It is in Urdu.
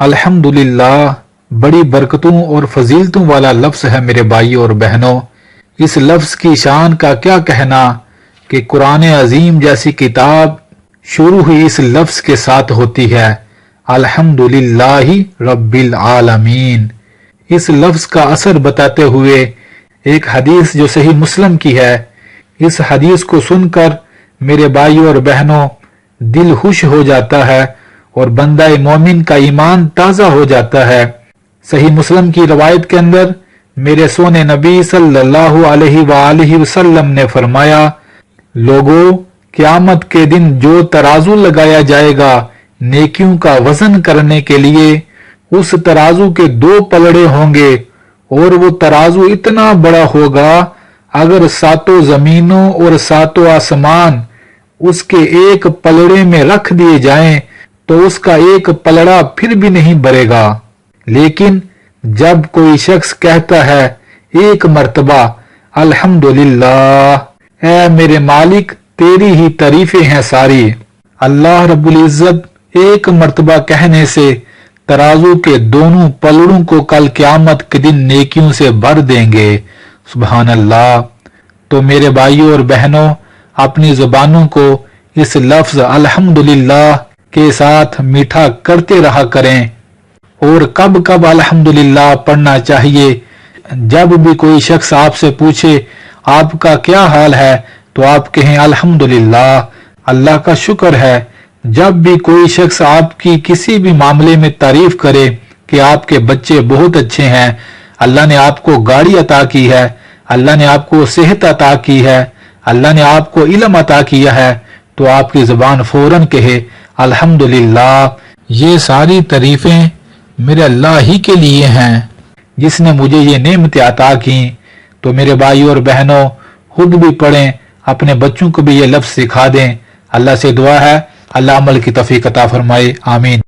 الحمدللہ بڑی برکتوں اور فضیلتوں والا لفظ ہے میرے بھائیوں اور بہنوں۔ اس لفظ کی شان کا کیا کہنا کہ قرآن عظیم جیسی کتاب شروع ہی اس لفظ کے ساتھ ہوتی ہے، الحمدللہ رب العالمین۔ اس لفظ کا اثر بتاتے ہوئے ایک حدیث جو صحیح مسلم کی ہے، اس حدیث کو سن کر میرے بھائیوں اور بہنوں دل خوش ہو جاتا ہے اور بندہ مومن کا ایمان تازہ ہو جاتا ہے۔ صحیح مسلم کی روایت کے اندر میرے سونے نبی صلی اللہ علیہ وآلہ وسلم نے فرمایا، لوگوں قیامت کے دن جو ترازو لگایا جائے گا نیکیوں کا وزن کرنے کے لیے، اس ترازو کے 2 پلڑے ہوں گے اور وہ ترازو اتنا بڑا ہوگا اگر 7 زمینوں اور 7 آسمان اس کے ایک پلڑے میں رکھ دیے جائیں تو اس کا ایک پلڑا پھر بھی نہیں بھرے گا۔ لیکن جب کوئی شخص کہتا ہے ایک مرتبہ الحمدللہ، اے میرے مالک تیری ہی تعریفیں ہیں ساری، اللہ رب العزت ایک مرتبہ کہنے سے ترازو کے دونوں پلڑوں کو کل قیامت کے دن نیکیوں سے بھر دیں گے۔ سبحان اللہ۔ تو میرے بھائیوں اور بہنوں اپنی زبانوں کو اس لفظ الحمدللہ کے ساتھ میٹھا کرتے رہا کریں۔ اور کب کب الحمدللہ پڑھنا چاہیے؟ جب بھی کوئی شخص آپ سے پوچھے آپ کا کیا حال ہے تو آپ کہیں الحمدللہ، اللہ کا شکر ہے۔ جب بھی کوئی شخص آپ کی کسی بھی معاملے میں تعریف کرے کہ آپ کے بچے بہت اچھے ہیں، اللہ نے آپ کو گاڑی عطا کی ہے، اللہ نے آپ کو صحت عطا کی ہے، اللہ نے آپ کو علم عطا کیا ہے، تو آپ کی زبان فوراً کہے الحمدللہ۔ یہ ساری تعریفیں میرے اللہ ہی کے لیے ہیں جس نے مجھے یہ نعمتیں عطا کی۔ تو میرے بھائیوں اور بہنوں خود بھی پڑھیں، اپنے بچوں کو بھی یہ لفظ سکھا دیں۔ اللہ سے دعا ہے اللہ عمل کی توفیق عطا فرمائے، آمین۔